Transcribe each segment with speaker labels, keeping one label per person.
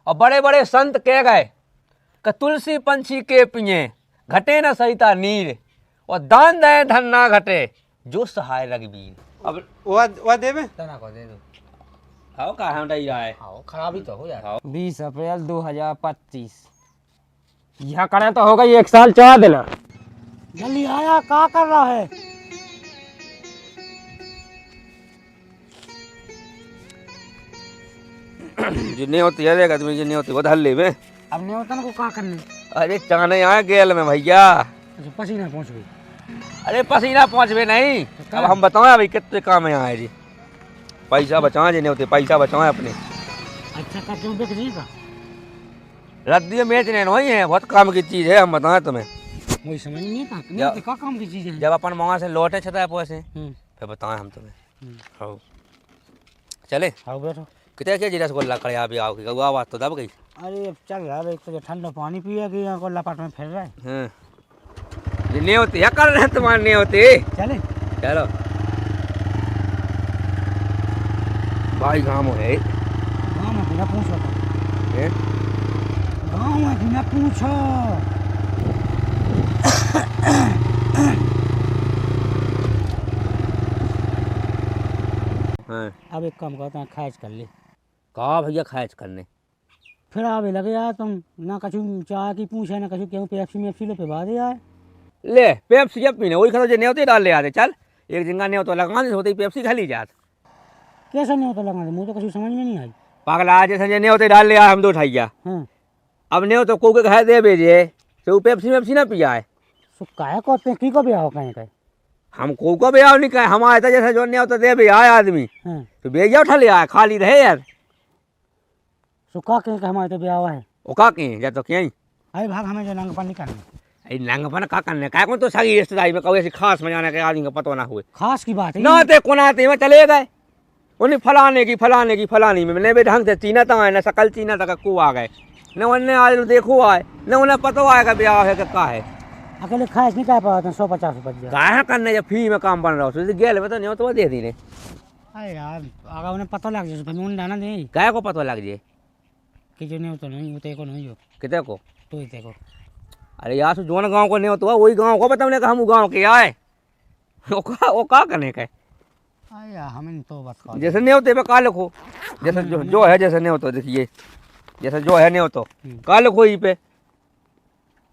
Speaker 1: और बड़े बड़े संत कह गए कि तुलसी पंछी के पिए घटे न सहिता नीर, और दान दे धन ना घटे जो सहाय रघुवीर। अब
Speaker 2: वो देवे
Speaker 3: तना को दे दो।
Speaker 1: आओ का हम डई रहा है।
Speaker 3: आओ खराबी तो हो यार।
Speaker 4: 20 अप्रैल 2025। यह करें तो हो गई 1 साल चढ़ा देना।
Speaker 3: जल्दी आया, क्या कर रहा है?
Speaker 1: जिन्हें होती है देखा तुम्हें, जिन्हें होती वो धल ले में।
Speaker 3: अब न्योतन को क्या करने?
Speaker 1: अरे चाने यहाँ गेल में भैया।
Speaker 3: अच्छा पसीना पहुंच गई।
Speaker 1: अरे पसीना पहुँचवे नहीं, अब हम बताओ अभी कितने काम यहाँ है जी। पैसा बचाए जिन्हें होते, पैसा बचाए अपने।
Speaker 3: अच्छा का क्यों बिक जी का?
Speaker 1: रद्दी बेचने नहीं है, बहुत काम की चीज है, हम बताएं तुम्हें।
Speaker 3: वही समझ नहीं था नहीं क्या काम की चीज है।
Speaker 1: जब अपन वहाँ से लौटे छता पैसे फिर बताएं हम तुम्हें। हाँ चले
Speaker 3: आओ बैठो।
Speaker 1: कितने के जी रसगुल्ला खड़े आप आओ की आवाज तो दब गई।
Speaker 3: अरे अब चल रहा है, एक तो ठंडा पानी पिया कि यहाँ को लपाट में फिर रहा है।
Speaker 1: हाँ नहीं होती क्या कर रहे हैं तुम्हारे, नहीं होती।
Speaker 3: चले
Speaker 1: चलो भाई काम है
Speaker 3: गाँव में बिना पूछो तो। गाँव में बिना पूछो।
Speaker 1: हाँ
Speaker 3: अब एक काम करते हैं, खाइज कर ले।
Speaker 1: कहा भैया खाइज करने।
Speaker 3: फिर आवे लगे यार तुम ना कछु चाय की पूछे ना कछु क्यों पेप्सी मेप्सी लो पे बाद यार।
Speaker 1: ले पेप्सी जब पीने वही खा जो नहीं होती डाल ले आते। चल एक जिंगा नहीं होता लगा होती पेप्सी खा ली जात।
Speaker 3: कैसा नहीं होता लगा मुझे तो कछु समझ में नहीं आई।
Speaker 1: पागल आज जैसे नहीं होते डाल ले आ, हम दो उठाइया।
Speaker 3: हाँ
Speaker 1: अब नहीं हो तो को घर दे भेजे तो पेप्सी वेप्सी ना पिया है।
Speaker 3: सो काहे को पे की को भी आओ कहीं कहीं।
Speaker 1: हम को भी आओ नहीं कहे, हम आए थे जैसे जो नहीं होता दे भी आए आदमी
Speaker 3: हाँ
Speaker 1: तो भेजा उठा ले आए, खाली रहे यार।
Speaker 3: सो का कहीं का हमारे तो ब्याह हुआ है।
Speaker 1: ओ का कहीं जा तो क्यों
Speaker 3: अरे भाग हमें जो नंग पानी करना।
Speaker 1: अरे नंगपन का करने का कौन तो सगी रिश्तेदारी में कभी ऐसी खास मजाने के आदमी का पता ना हुए
Speaker 3: खास की बात है।
Speaker 1: ना ते कोनाते में चले गए उन्हें फलाने की फलानी में नहीं ढंग से चीना तक आए ना सकल चीना तक को आ गए न उन्हें आज देखो आए न उन्हें पता आएगा ब्याह है का है।
Speaker 3: अकेले खास नहीं कह पाते 150 रुपये।
Speaker 1: काहे करने जब फ्री में काम बन रहा हो गेल में तो नहीं हो तो दे दी ने।
Speaker 3: अरे यार अगर उन्हें पता लग जाए तो मैं जाना दे
Speaker 1: काहे को पता लग जाए
Speaker 3: कि जो नहीं हो तो नहीं होते को नहीं हो
Speaker 1: कितने को।
Speaker 3: तो ही देखो।
Speaker 1: अरे यार जोन गांव को नहीं हो तो वही गांव को बताने का हम गांव के आए वो का करने का।
Speaker 3: अरे यार हमें तो बस
Speaker 1: जैसे नहीं होते का लिखो जैसे जो है जैसे नहीं होता देखिए जैसे जो है नहीं हो तो का लिखो ही पे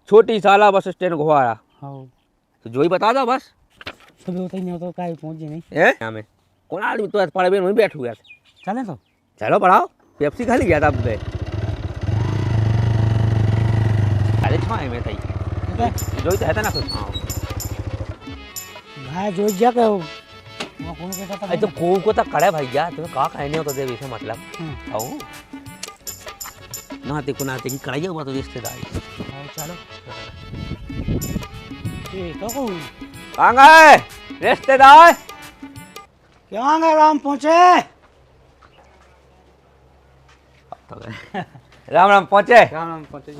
Speaker 1: छोटी साला बस स्टैंड घुआरा
Speaker 3: हाँ
Speaker 1: तो जो ही बता दो बस।
Speaker 3: सुबह होता ही नहीं होता कहीं पहुँच जाए नहीं
Speaker 1: है हमें कौन आदमी तो पढ़े वहीं बैठ हुआ
Speaker 3: चले तो
Speaker 1: चलो बढ़ाओ पेप्सी खा ली गया था अब अरे छाए में थी जो ही तो है ना कुछ। हाँ
Speaker 3: भाई जो जगह हो वहाँ कौन कहता था।
Speaker 1: अरे तो को तो करे भैया तुम्हें का कहने हो तो दे वैसे मतलब आओ नाते को नाते की कड़ाई हुआ तो रिश्तेदारी।
Speaker 3: चलो ठीक है
Speaker 1: कहाँ गए रिश्तेदार
Speaker 3: क्या गए राम पहुँचे।
Speaker 1: राम राम पहुँचे।
Speaker 3: राम पहुँचे।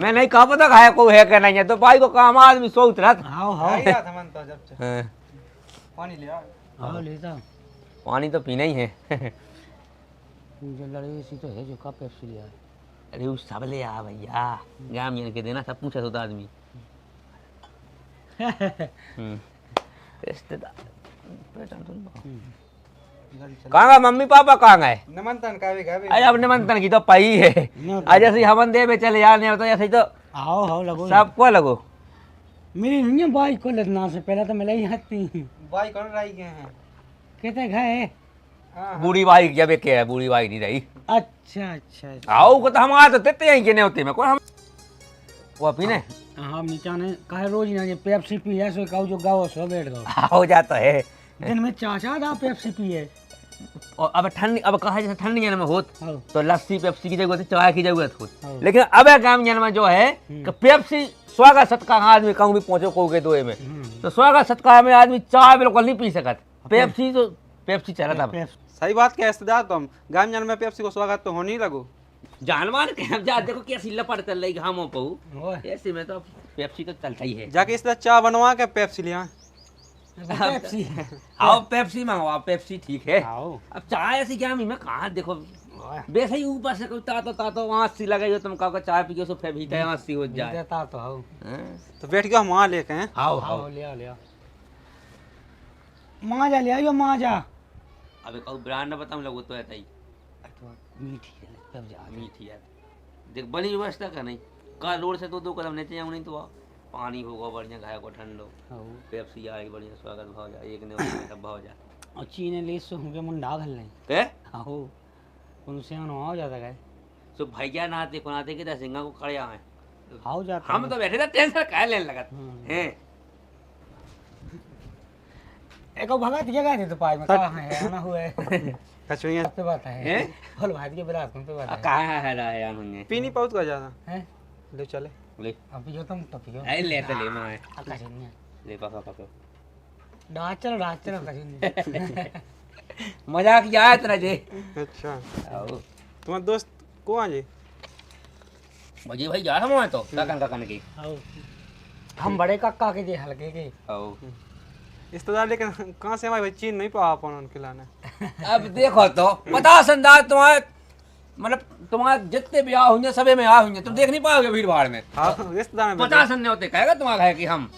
Speaker 1: मैं नहीं कहा पता खाया को है कि नहीं है तो भाई को काम आदमी सोच रहा था।
Speaker 3: आओ आओ
Speaker 2: पानी ले
Speaker 3: आओ लेता
Speaker 1: पानी तो पीना ही है।
Speaker 3: जो लड़े इसी तो है जो कप पेप्सी लिया है।
Speaker 1: अरे उस सब ले आ भैया गाम ये के देना सब पूछा तो आदमी। रिश्तेदार कहाँ गए मम्मी पापा कहाँ गए।
Speaker 2: नमंतन का भी
Speaker 1: अरे अब निमंत्रण की तो पई है आज जैसे हमन दे में चले यार नहीं तो ऐसे ही तो
Speaker 3: आओ आओ लगो
Speaker 1: सबको लगो।
Speaker 3: मेरी नहीं है बाइक को लगना से पहले तो मिला ही हत्ती
Speaker 2: बाई कौन रही गए हैं।
Speaker 3: कहते गए
Speaker 1: बूढ़ी भाई जब एक है बूढ़ी भाई नहीं रही।
Speaker 3: अच्छा अच्छा
Speaker 1: आओ को तो हमारा तो देते यहीं के नहीं होते में कौन हम वो पीने।
Speaker 3: हाँ नीचा ने कहे रोज ना ये पेप्सी पी है सो कहूँ जो गाओ सो बैठ गो
Speaker 1: हो जाता है
Speaker 3: दिन में चाचा दा पेप्सी पिए।
Speaker 1: और अब ठंडी अब कहा जैसे ठंडी जन में होत
Speaker 3: हाँ
Speaker 1: तो लस्सी पेप्सी की जरूरत चाय की जरूरत होत
Speaker 3: हाँ।
Speaker 1: लेकिन अब गाँव जन में जो है कि पेप्सी स्वागत सत्कार आदमी कहूँ भी पहुँचो को के दोए में तो स्वागत सत्कार में आदमी चाय बिल्कुल नहीं पी सकत पेप्सी तो पेप्सी चला था।
Speaker 2: सही बात क्या रिश्तेदार तुम गाँव जान में पेप्सी को स्वागत तो होने ही लगो।
Speaker 1: जानवर के हम जा देखो कैसी लपट चल रही घामों पर ऐसे में तो पेप्सी तो चलता ही है।
Speaker 2: जाके इस तरह चाय बनवा के पेप्सी लिया।
Speaker 3: पेप्सी
Speaker 1: आओ पेप्सी मंगवाओ पेप्सी ठीक है।
Speaker 3: आओ
Speaker 1: अब चाय ऐसी क्या मैं कहाँ देखो
Speaker 3: है
Speaker 1: वैसे ही ऊपर से कोई तातो आँच सी लगे जो तुम कहो चाय पियो सो फिर भीतर आँच सी हो जाए।
Speaker 3: देता तो हो
Speaker 1: हैं?
Speaker 2: तो बैठ गया हम वहाँ लेके हैं।
Speaker 1: आओ
Speaker 3: आओ ले आओ माजा ले आइयो माजा
Speaker 1: अबे कहू ब्रांड बताऊँ लोगों तो ऐसा ही
Speaker 3: मीठी है तब जा
Speaker 1: मीठी है। देख बनी व्यवस्था का नहीं का रोड से तो 2 कदम नीचे जाऊँ नहीं तो पानी होगा बढ़िया घाय को ठंडो पेप्सी आएगी बढ़िया स्वागत भाव जाए एक ने सब भाव जाए
Speaker 3: और चीने ले सो होंगे मुंडा घल नहीं
Speaker 1: के
Speaker 3: आओ उनसे हो जाता है
Speaker 1: सो भैया नाते पनाते के सिंगा को खड़े आए
Speaker 3: आओ जाता
Speaker 1: हम तो बैठे थे टेंशन काहे लेने लगा हैं।
Speaker 3: एको भगत के गए थे तो पाई में कहां है आना हुआ है
Speaker 2: कचुइयाँ
Speaker 3: पे बात है
Speaker 1: हैं?
Speaker 3: फल भाई के बरात में पे बात है
Speaker 1: कहाँ है रहा है यार होंगे
Speaker 2: पी नहीं पाऊँ का ज़्यादा
Speaker 3: हैं
Speaker 2: ले चले।
Speaker 1: ले
Speaker 3: अब यो तुम तो पियो
Speaker 1: ऐ ले तो ले मैं
Speaker 3: आका नहीं
Speaker 1: ले पका
Speaker 3: डाच चलो कहीं
Speaker 1: मजाक किया तेरा जे
Speaker 2: अच्छा
Speaker 1: आओ
Speaker 2: तुम्हारा दोस्त को आ जी
Speaker 1: मुझे भाई जा रहा हूँ तो काकन की
Speaker 3: आओ हम बड़े काका के जे हल्के के
Speaker 1: आओ
Speaker 2: रिश्तेदार लेकिन कहाँ से हमारे भाई चीन नहीं पावा अपन उनके लाने।
Speaker 1: अब देखो तो 50 अंदाज तुम्हारे मतलब तुम्हारे जितने ब्याह होंगे सबे में आ होंगे तुम देख नहीं पाओगे भीड़ भाड़ में।
Speaker 2: हाँ रिश्तेदार में
Speaker 1: 50 अन्य होते कहेगा तुम्हारा है कि हम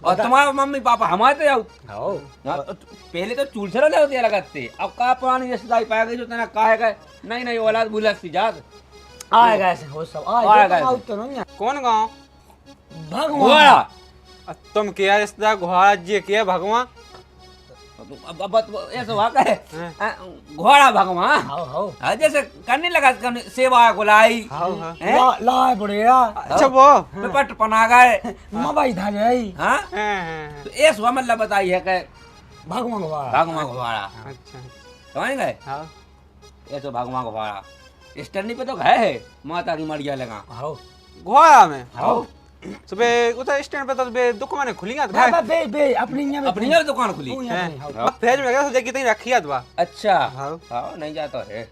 Speaker 1: और तुम्हारे मम्मी पापा हमारे तो आओ
Speaker 3: आओ
Speaker 1: पहले तो चूल से ले होते लगते अब का पुरानी रिश्तेदारी पाएगा जो तेना कहेगा नहीं औलाद बुलत सी जात
Speaker 3: आएगा ऐसे हो सब
Speaker 1: आएगा
Speaker 3: आएगा
Speaker 1: ऐसे।
Speaker 3: आओ तो नहीं
Speaker 2: कौन गाँव
Speaker 3: भगवान
Speaker 1: घोड़ा
Speaker 2: तुम किया रिश्तेदार घोड़ा जी किया भगवान
Speaker 1: अब ऐसा हुआ है घोड़ा भगवान
Speaker 3: आओ आओ
Speaker 1: हाँ, जैसे करने लगा सेवा गुलाई
Speaker 2: हाँ हाँ
Speaker 1: हैं?
Speaker 3: ला बढ़िया
Speaker 2: अच्छा वो
Speaker 1: पट पना गए
Speaker 3: मबाई था जाई
Speaker 1: हाँ
Speaker 2: हाँ,
Speaker 1: तो ऐसा हुआ मतलब बताई है कि
Speaker 3: भगवान वाला
Speaker 1: भगवान घोड़ा
Speaker 2: अच्छा
Speaker 1: समझ गए
Speaker 2: हाँ
Speaker 1: ऐसा भगवान घोड़ा स्टैंड पे तो है माता की मरिया लगा
Speaker 3: आओ
Speaker 2: घोड़ा में
Speaker 1: आओ
Speaker 2: सुबह उधर स्टैंड पे तो दुकान खुली है
Speaker 3: बे बे बे अपनी न्या
Speaker 1: अपनी जगह दुकान खुली
Speaker 2: फ्रिज में गया सोचा कितनी रखी है दुआ
Speaker 1: अच्छा
Speaker 2: हाँ
Speaker 1: हाँ नहीं जाता है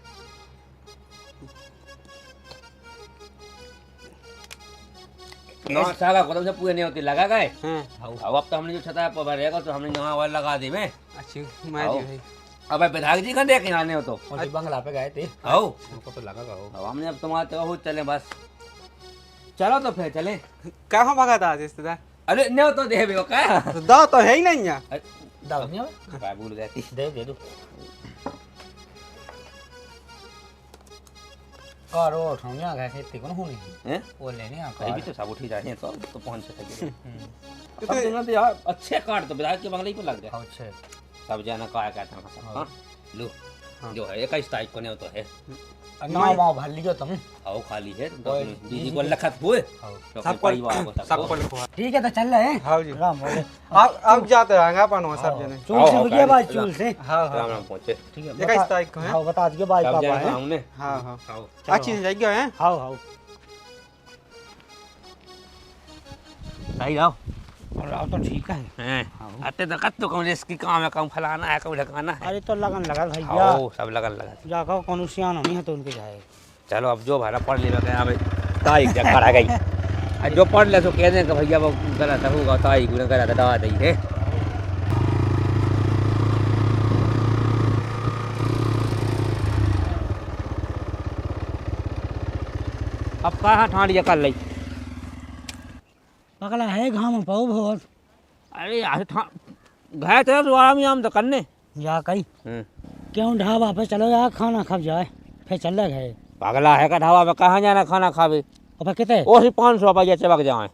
Speaker 1: सागा कदम से पूरे नहीं होती लगा गए अब तो हमने जो छता पर रहेगा तो हमने यहाँ वाला लगा दी में
Speaker 2: अच्छी मैं
Speaker 1: आओ।
Speaker 2: जी भाई
Speaker 1: अब विधायक जी का देखे आने हो तो
Speaker 3: बंगला पे गए थे
Speaker 1: आओ
Speaker 3: हमको तो लगा गाओ
Speaker 1: अब हमने अब तुम्हारे तो बहुत चले बस चलो तो फिर चले
Speaker 2: कहाँ भगा था रिश्तेदार
Speaker 1: अरे नहीं तो दे भी क्या
Speaker 2: तो दाव तो है ही नहीं यहाँ
Speaker 3: दाव नहीं
Speaker 1: क्या भूल गए थी
Speaker 3: दे दो कारो ठोंगे आ गए खेती को होनी
Speaker 1: हैं
Speaker 3: वो लेने आ
Speaker 1: कहीं भी तो सब उठी जाए तो पहुंच सके अब देखना तो यार अच्छे काट तो विधायक के बंगले ही पे लग गए
Speaker 3: अच्छे
Speaker 1: सब जाना कहा कहता है हाँ लो जो है 21 तारीख को नहीं तो है
Speaker 3: ना मां भर लियो तुम
Speaker 1: आओ खाली है तुम तो अपनी दीदी को लखत हुए तो अपने परिवार को सबको
Speaker 2: सबको
Speaker 3: ठीक है तो चल रहे हैं
Speaker 2: हाँ जी
Speaker 3: राम बोले
Speaker 2: अब जाते रहेंगे अपन वहाँ सब जने
Speaker 3: चूल से भैया भाई चूल से
Speaker 2: हाँ
Speaker 1: राम
Speaker 2: हाँ
Speaker 1: राम पहुंचे
Speaker 3: ठीक है
Speaker 2: 21 तारीख को है
Speaker 3: हाँ बता दियो भाई
Speaker 1: सब
Speaker 3: पापा
Speaker 1: जाना
Speaker 3: है
Speaker 1: हमने
Speaker 2: हाँ हाँ
Speaker 1: आओ
Speaker 2: अच्छी जगह है
Speaker 3: हाँ हाँ
Speaker 1: सही आओ
Speaker 3: और आओ तो ठीक है
Speaker 1: हैं आते तो कत तो कौन इसकी काम है कौन फलाना है कौन ढकाना है
Speaker 3: अरे तो लगन लगा भैया
Speaker 1: आओ सब लगन लगा
Speaker 3: जाकर कौन सियान नहीं है तो उनके जाए
Speaker 1: चलो अब जो भाड़ा पढ़ लेगा क्या भाई तारीख जब खड़ा गई अब जो पढ़ ले तो कह दें कि भैया वो गलत होगा तारीख ने गलत दवा दी है अब कहाँ ठांडिया कर ली
Speaker 3: पकड़ा है घाम पाओ बहुत
Speaker 1: अरे यार गए थे तो आराम आम तो करने
Speaker 3: जा कहीं क्यों ढाबा पे चलो यार खाना खा जाए फिर चल गए
Speaker 1: पगला है का ढाबा में कहाँ जाना खाना खावे
Speaker 3: और कितने
Speaker 1: वो सिर्फ 500 रुपया चबक जाए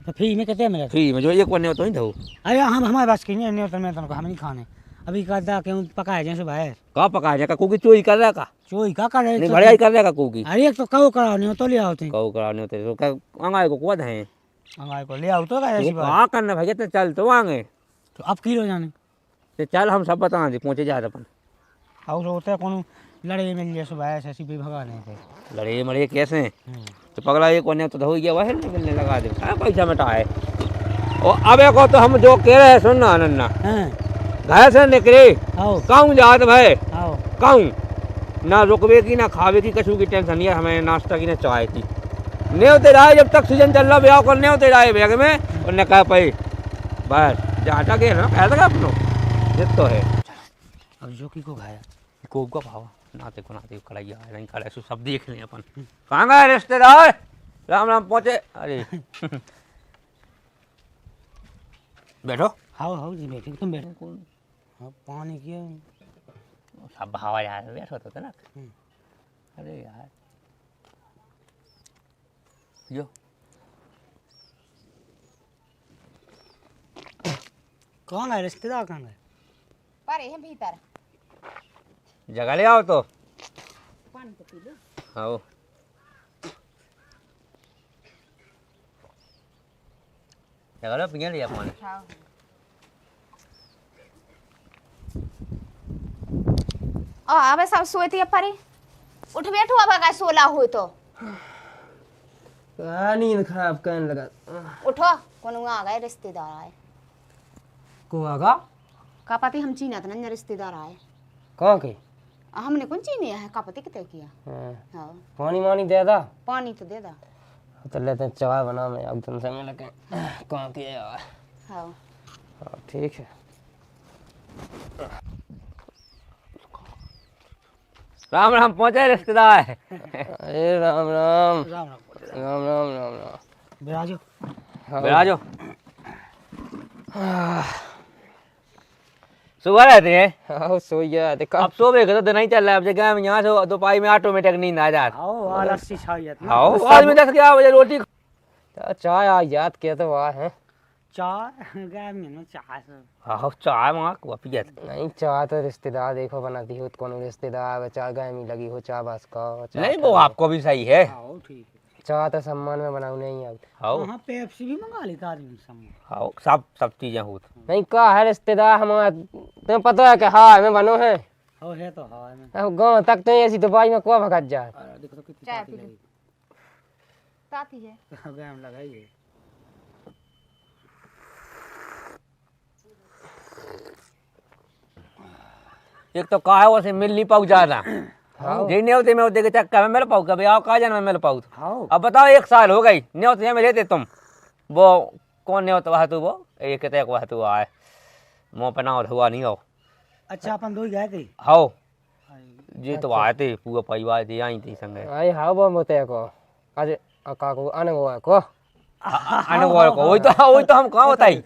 Speaker 3: तो फ्री में कितने मिले
Speaker 1: फ्री में जो एक बने तो ही दो
Speaker 3: अरे हम हमारे पास नहीं नहीं तो मैं तुमको हम नहीं खाने अभी कहता क्यों पकाए जैसे भाई
Speaker 1: कहाँ पका जाएगा कुकी चोरी कर रहा का
Speaker 3: चोई का कर रहे
Speaker 1: नहीं बढ़िया कर रहा का कुकी
Speaker 3: अरे एक तो कहो कराओ नहीं तो ले आओ तुम
Speaker 1: कहो कराने होते तो क्या अंगाई को कुछ है
Speaker 3: हमारे को ले आओ तो का ऐसी बात
Speaker 1: कहाँ करना भैया तो चल तो आगे
Speaker 3: तो अब किलो जाने
Speaker 1: तो चल हम सब बता दे पहुँचे जा अपन
Speaker 3: और होता है कौन लड़े मिल जैसे भाई ऐसी भी भगाने पे
Speaker 1: लड़े मरे कैसे तो पगला एक कोने तो हो गया वह मिलने लगा दे क्या पैसा मिटा है और अब को तो हम जो कह रहे हैं सुनना नन्ना
Speaker 3: हैं
Speaker 1: घर से निकले
Speaker 3: आओ
Speaker 1: कहूँ जात भाई
Speaker 3: आओ
Speaker 1: कहूँ ना रुकवे की ना खावे की कछू की टेंशन नहीं है हमें नाश्ता की ना चाय की नहीं होते रहा जब तक सीजन चल रहा ब्याह करने होते रहा बैग में और न कह पाई बस जाटा के ना कह सका अपनो ये तो है
Speaker 3: अब जो की को खाया
Speaker 1: कोब का भावा नाते को कड़ाई आए नहीं कड़ाई सो सब देख लें अपन। कहाँ गए रिश्तेदार? राम राम पहुँचे। अरे बैठो।
Speaker 3: हाँ हाँ जी बैठे, तुम बैठो। हाँ पानी किया
Speaker 1: सब भावा यार बैठो तो ना। अरे यार जो
Speaker 3: कहाँ गए रिश्तेदार, कहाँ गए?
Speaker 5: पर है भीतर
Speaker 1: जगह ले आओ तो।
Speaker 5: पानी तो पी लो।
Speaker 1: आओ जगह लो पिया लिया पानी।
Speaker 5: हाँ अबे सब सोए थे परे उठ बैठो अब अगर सोला हो तो
Speaker 4: नींद खराब करने लगा।
Speaker 5: उठो कौन आ गए रिश्तेदार आए
Speaker 4: को आगा
Speaker 5: का पति हम चीना था ना रिश्तेदार आए
Speaker 4: कहाँ के?
Speaker 5: हमने कौन चीनी है का पति कितने किया।
Speaker 4: हाँ,
Speaker 5: हाँ
Speaker 4: पानी वानी दे दा।
Speaker 5: पानी तो दे दा।
Speaker 4: तो लेते हैं चाय बना, मैं अब तुमसे मिल के कहाँ के यार।
Speaker 5: हाँ
Speaker 4: हाँ ठीक है।
Speaker 1: राम राम पहुँचे रिश्तेदार।
Speaker 4: अरे राम राम
Speaker 3: राम राम।
Speaker 4: राम राम राम राम।
Speaker 3: बिराजो।
Speaker 1: बैठो सुबह रहते हैं।
Speaker 4: हाँ सो गया देखा।
Speaker 1: अब सो तो दिन ही चल रहा है। अब जगह में यहाँ से दोपहर में ऑटोमेटिक नींद आ जाती।
Speaker 3: आओ आ लस्सी छाई जाती है।
Speaker 1: आओ आज में 10-11 बजे रोटी।
Speaker 4: चाय आ याद किया तो वाह है।
Speaker 3: चाय गए में चाय से
Speaker 1: हाँ चाय माँ को पिया
Speaker 4: नहीं चाय तो रिश्तेदार देखो बनाती हो तो कौन रिश्तेदार चाय गाय में लगी हो चाय बस का
Speaker 1: नहीं वो आपको भी सही है।
Speaker 3: आओ ठीक है।
Speaker 4: चाय तो सम्मान में बनाऊ नहीं अब।
Speaker 1: आओ
Speaker 3: वहाँ पेप्सी भी मंगा लेता आदमी सब।
Speaker 1: आओ सब चीजें होत।
Speaker 4: नहीं कहा है रिश्तेदार हमारा तुम्हें पता है कि हाँ मैं बनो है।
Speaker 3: हो है तो हवा में।
Speaker 4: अब गाँव तक तो ऐसी दवाई में को भगत जाए।
Speaker 3: अरे देखो तो कितनी
Speaker 5: चाय
Speaker 3: ताती
Speaker 5: पी लो।
Speaker 3: लगी।
Speaker 5: ताती है
Speaker 3: गए में लगाइए।
Speaker 1: एक तो कहा है वैसे मिल नहीं पाऊ ज्यादा। जी न्योते में होते के चक्कर में मिल पाऊ कभी आओ कहा जाना मिल पाऊ।
Speaker 3: हाँ
Speaker 1: अब बताओ 1 साल हो गई न्योते में लेते तुम। वो कौन न्योत वह तू वो एक तक वह तू आए मुँह पे ना हुआ नहीं हो।
Speaker 3: अच्छा अपन दो ही गए थे।
Speaker 1: हो जी तो आए थे पूरा परिवार थी आई थी संगे।
Speaker 4: आई हाँ वो मोते को आज का को आने को को
Speaker 1: अनुभव को वही तो हम कहाँ बताई।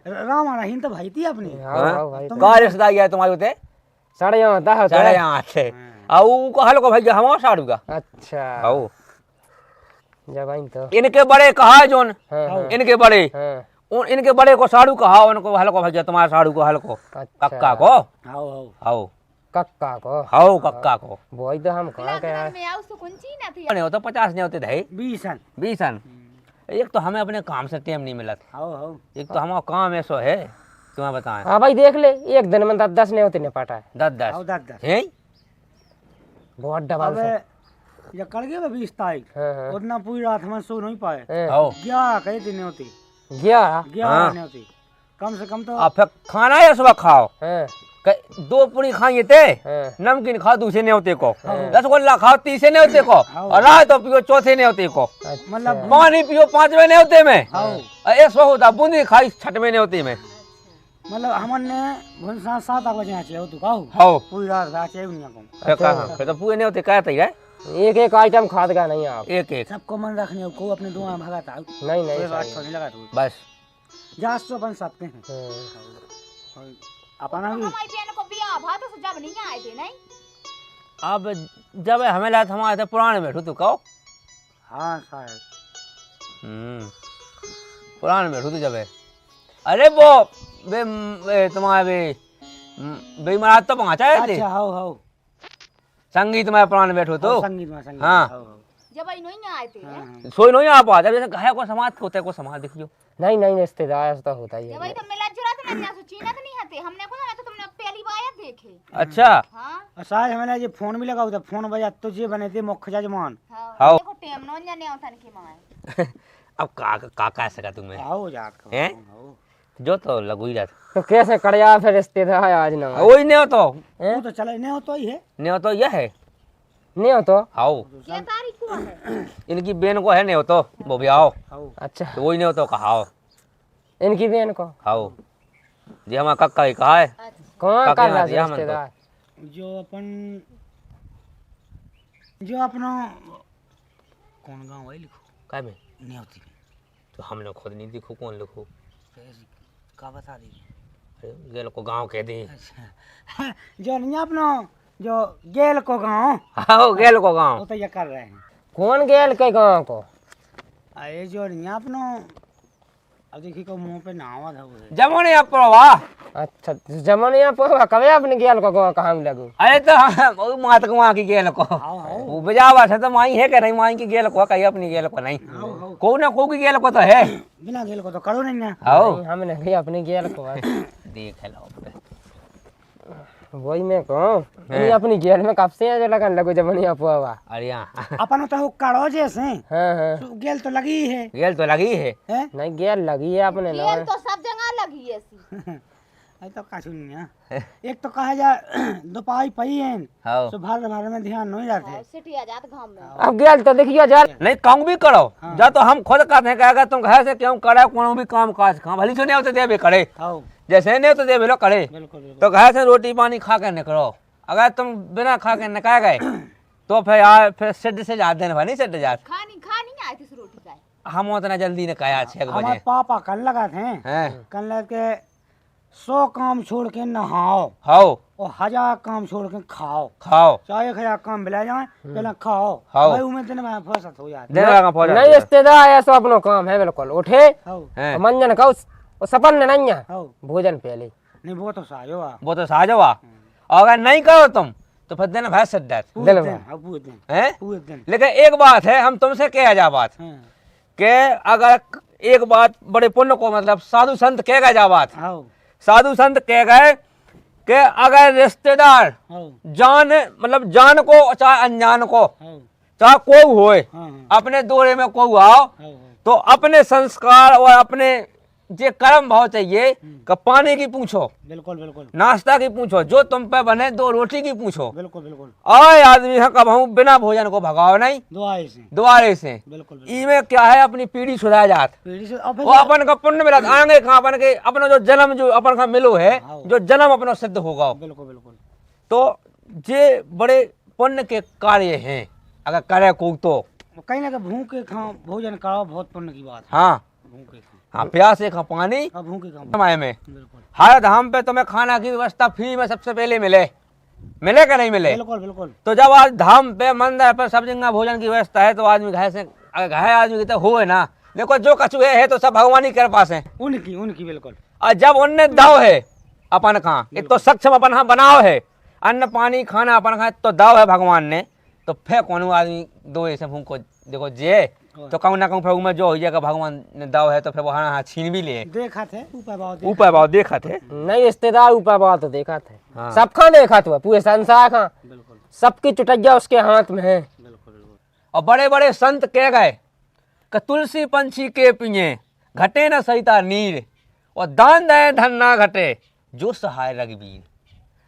Speaker 3: राम रहीम तो भाई थी अपनी।
Speaker 4: हाँ भाई
Speaker 1: कहाँ रिश्तेदार गया तुम्हारे होते
Speaker 4: साढ़े यहाँ होता है
Speaker 1: साढ़े यहाँ से आओ कहल को भैया हमारा साड़ू का।
Speaker 4: अच्छा
Speaker 1: आओ
Speaker 4: जब आई तो
Speaker 1: इनके बड़े कहा जोन
Speaker 4: हाँ
Speaker 1: इनके बड़े
Speaker 4: हाँ
Speaker 1: इनके बड़े को साड़ू कहा उनको हल्को भैया तुम्हारे साड़ू को हल्को
Speaker 4: अच्छा।
Speaker 1: कक्का को
Speaker 3: आओ आओ
Speaker 1: आओ
Speaker 4: कक्का को
Speaker 1: आओ कक्का को
Speaker 4: वही तो हम कहा के यार
Speaker 5: में आओ तो कौन चीना थी
Speaker 1: नहीं होता 50 नहीं होते थे
Speaker 3: 20
Speaker 1: 20। एक तो हमें अपने काम से टाइम नहीं मिला था।
Speaker 3: आओ आओ
Speaker 1: एक तो हमारा काम ऐसा है तुम्हें बताएं
Speaker 4: हाँ भाई देख ले एक दिन में 10 नहीं होते ने पाटा है
Speaker 1: 10
Speaker 3: आओ 10
Speaker 1: हैं
Speaker 4: बहुत डबल से।
Speaker 3: अब ये कल गए 20 तारीख
Speaker 4: हाँ हाँ
Speaker 3: उतना पूरी रात हम सो नहीं पाए।
Speaker 4: हाँ।
Speaker 1: आओ
Speaker 3: 11 कई दिन होती
Speaker 4: गया
Speaker 3: 11 नहीं होती कम से कम तो।
Speaker 1: अब फिर खाना है सुबह खाओ
Speaker 4: हाँ
Speaker 1: 2 पूरी खाएंगे थे
Speaker 4: हाँ
Speaker 1: नमकीन खाओ दूसरे नहीं होते को रसगुल्ला खाओ तीसरे नहीं होते को और राय तो पियो चौथे नहीं होते को
Speaker 3: मतलब
Speaker 1: पानी पियो 5वें नहीं होते में
Speaker 3: आओ
Speaker 1: ऐसा होता बूंदी खाई 6वें नहीं होती में।
Speaker 3: मतलब हमने भुन 7 बजे आ चाहिए तू कहो
Speaker 1: हो
Speaker 3: पूरी रात आ चाहिए नहीं को
Speaker 1: फिर कहाँ फिर तो पूरे नहीं होते कहते ही है
Speaker 4: एक एक आइटम खाद का नहीं आप
Speaker 1: एक एक
Speaker 3: सबको मन रखने हो को अपने दुआ भगा था
Speaker 4: नहीं नहीं
Speaker 3: कोई बात
Speaker 4: सही।
Speaker 3: तो नहीं लगा तू
Speaker 1: बस
Speaker 3: जा तो अपन सकते हैं
Speaker 4: हाँ।
Speaker 3: और अपना भी
Speaker 5: हमारी बहन को बियाह भा तो जब नहीं आए थे नहीं
Speaker 1: अब जब हमें लात हमारे थे पुराने बैठो तू कहो
Speaker 3: हाँ शायद
Speaker 1: पुराने बैठो तू जब अरे वो वे तुम्हारे वे महाराज तो पहुंचा है
Speaker 3: अच्छा हाओ हाओ
Speaker 1: संगीत में पुराने बैठो तो
Speaker 3: संगीत में संगीत
Speaker 1: हाँ।
Speaker 3: हाओ, हाओ।
Speaker 5: जब आई नहीं आए थे
Speaker 3: हाँ,
Speaker 1: सोई नहीं आ पा जब जैसे कहे को समाज होता है को समाज देखियो
Speaker 4: नहीं नहीं रिश्तेदार ऐसा तो होता ही
Speaker 5: जब
Speaker 4: है।
Speaker 5: आई तो मिला जुला तो नहीं सो चीना तो नहीं आते हमने को ना तो तुमने पहली बार देखे।
Speaker 1: अच्छा
Speaker 5: हाँ
Speaker 3: और शायद हमें ये फोन भी लगा हुआ था फोन बजा तो ये बने थे मुख्य जजमान
Speaker 5: हाँ
Speaker 1: हाओ।
Speaker 5: देखो टेम नॉन जाने आवतन की माए
Speaker 1: अब का कह सका तुम्हें
Speaker 3: आओ जात का
Speaker 1: हैं?
Speaker 3: आओ।
Speaker 1: जो तो लगू ही रहता
Speaker 4: तो कैसे कड़िया फिर रिश्तेदार आज ना
Speaker 1: वही नहीं हो तो
Speaker 3: तू तो चले नहीं हो तो ही है
Speaker 1: नहीं हो तो यह है
Speaker 4: नहीं हो तो
Speaker 1: आओ
Speaker 5: क्या तारीख को है
Speaker 1: इनकी बहन को है नहीं हो तो वो भी आओ
Speaker 3: आओ
Speaker 4: अच्छा
Speaker 1: तो वही नहीं हो तो कहा
Speaker 4: इनकी बहन को
Speaker 1: आओ जी हमारा कक्का ही कहा है
Speaker 4: कौन
Speaker 1: काके
Speaker 4: कर रहा
Speaker 1: यहाँ दिया
Speaker 4: है
Speaker 1: मन तो।
Speaker 4: रिश्तेदार
Speaker 3: जो अपन जो अपना कौन गाँव है लिखो
Speaker 1: काय में
Speaker 3: न्योती में
Speaker 1: तो हमने खुद नहीं देखो कौन लिखो
Speaker 3: का बता दीजिए।
Speaker 1: अरे गेल को गांव कह दे
Speaker 3: अच्छा जो नहीं अपना जो गेल को गाँव
Speaker 1: हाँ गेल को गांव
Speaker 3: वो तो ये कर रहे हैं।
Speaker 4: कौन गेल के गाँव को?
Speaker 3: अरे जो नहीं अपना अब देखिए को मुंह पे नावा था वो
Speaker 1: जमोने आप वाह
Speaker 4: अच्छा जमनिया पर कभी आपने गेल को गाँव कहाँ लगे?
Speaker 1: अरे तो मात को वहाँ की गेल को वो बजावा था तो माई है कि नहीं माई की गेल को कहीं अपनी गेल को नहीं को ना को की गेल को तो है
Speaker 3: बिना गेल को तो करो नहीं ना।
Speaker 1: आओ
Speaker 4: नहीं, हमने कही अपने गेल को
Speaker 1: देख लो
Speaker 4: वही मैं कहूँ नहीं अपनी गेल में कब से जो लगन लगो जमनिया पुआ।
Speaker 1: अरे यहाँ
Speaker 3: अपन तो वो कड़ो जैसे
Speaker 4: हाँ हाँ
Speaker 3: तो गेल तो लगी ही है
Speaker 1: गेल तो लगी है
Speaker 3: हैं?
Speaker 4: नहीं गेल लगी है अपने ना।
Speaker 5: गेल तो सब जगह लगी है सी।
Speaker 3: अरे तो काचू नहीं है। एक तो कहा जा दोपाई पई है
Speaker 1: हाँ
Speaker 3: तो भर भर में ध्यान नहीं जाते।
Speaker 5: सिटी आजाद गांव में
Speaker 4: अब गेल तो देखियो जा
Speaker 1: नहीं काम भी करो जा तो हम खुद कहते हैं कि अगर तुम घर से क्यों करे कोनो भी काम काज खा भली से नहीं होते दे भी करे
Speaker 3: आओ
Speaker 1: जैसे नहीं होते दे भी लो करे
Speaker 3: बिल्कुल बिल्कुल
Speaker 1: तो घर से रोटी पानी खा के निकलो अगर तुम बिना खा के निकाल गए तो फिर यार फिर सिद्ध से जाते हैं नहीं सिद्ध जाते
Speaker 5: खानी आई थी रोटी का।
Speaker 1: हम उतना जल्दी निकाया 6
Speaker 3: हमारे
Speaker 1: बजे
Speaker 3: पापा कल लगा थे
Speaker 1: हैं
Speaker 3: कल लग के 100 काम छोड़ के नहाओ
Speaker 1: हाओ
Speaker 3: और 1000 काम छोड़ के खाओ
Speaker 1: खाओ
Speaker 3: चाहे 1000 काम मिला जाए पहले खाओ
Speaker 1: हाँ।
Speaker 3: भाई उमें दिन में फुर्सत हो जाती
Speaker 1: दिन लगा पहुंचा
Speaker 4: नहीं रिश्तेदार ऐसा अपनो काम है बिल्कुल उठे
Speaker 3: हो
Speaker 1: हैं
Speaker 4: मंजन का सपन नहीं है
Speaker 3: हो
Speaker 4: भोजन पहले
Speaker 3: नहीं वो तो साजो आ
Speaker 1: वो तो साजवा और अगर नहीं करो तुम तो फिर दिन भर सिद्ध
Speaker 3: पूरे
Speaker 4: दिल
Speaker 3: दिन
Speaker 4: में।
Speaker 3: हाँ, पूरे दिन
Speaker 1: हैं
Speaker 3: पूरे दिन
Speaker 1: लेकिन एक बात है हम तुमसे कह जा बात
Speaker 3: हाँ
Speaker 1: कि अगर एक बात बड़े पुण्य को मतलब साधु संत कह गए जा बात
Speaker 3: आओ
Speaker 1: साधु संत कह गए कि अगर रिश्तेदार
Speaker 3: आओ
Speaker 1: जान मतलब जान को चाहे अनजान को
Speaker 3: आओ
Speaker 1: चाहे कोई होए
Speaker 3: हाँ हाँ
Speaker 1: अपने दौरे में कोई आओ
Speaker 3: आओ
Speaker 1: तो अपने संस्कार और अपने जे कर्म भाव चाहिए कि पानी की पूछो
Speaker 3: बिल्कुल बिल्कुल
Speaker 1: नाश्ता की पूछो जो तुम पे बने 2 रोटी की पूछो
Speaker 3: बिल्कुल बिल्कुल
Speaker 1: आए आदमी है कब हम बिना भोजन को भगाओ नहीं
Speaker 3: दुआ से
Speaker 1: द्वारे से
Speaker 3: बिल्कुल
Speaker 1: इमे क्या है अपनी पीढ़ी सुधार जात
Speaker 3: पीढ़ी से अब
Speaker 1: वो अपन का पुण्य मिला आगे कहाँ अपन के अपना जो जन्म जो अपन का मिलो है जो जन्म अपना सिद्ध होगा
Speaker 3: बिल्कुल बिल्कुल
Speaker 1: तो ये बड़े पुण्य के कार्य हैं अगर करे को तो
Speaker 3: कहीं ना कहीं भूख के खाओ भोजन करो बहुत पुण्य की बात है
Speaker 1: हाँ
Speaker 3: भूख के खाओ
Speaker 1: हाँ प्यास से खा पानी
Speaker 3: अब भूख के खाओ
Speaker 1: समय में
Speaker 3: बिल्कुल
Speaker 1: हर धाम पे तुम्हें खाना की व्यवस्था फ्री में सबसे पहले मिले मिले कि नहीं मिले
Speaker 3: बिल्कुल बिल्कुल
Speaker 1: तो जब आज धाम पे मंदिर पे सब जगह भोजन की व्यवस्था है तो आदमी घर से अगर घर आदमी की तो हो ना देखो जो कछु है तो सब भगवान ही के पास है
Speaker 3: उनकी उनकी बिल्कुल
Speaker 1: और जब उनने दाव है अपन कहाँ एक तो सक्षम अपन हाँ बनाओ है अन्न पानी खाना अपन कहाँ तो दाव है भगवान ने तो फिर कौन आदमी दो ऐसे भूख को देखो जे तो कहूँ ना कहूँ फिर में जो हो जाएगा भगवान ने दाव है तो फिर वहाँ हाँ छीन भी लिए
Speaker 3: देखा थे
Speaker 1: ऊपर भाव देखा थे
Speaker 4: नहीं रिश्तेदार ऊपर बात तो देखा था
Speaker 1: हाँ।
Speaker 4: सबका देखा तो पूरे संसार का
Speaker 3: बिल्कुल
Speaker 4: सबकी चुटैया उसके हाथ में है।
Speaker 3: बिल्कुल बिल्कुल
Speaker 1: और बड़े बड़े संत कह गए कि तुलसी पंछी के पिए घटे न सहिता नीर और दान दे धन ना घटे जो सहाय रघुवीर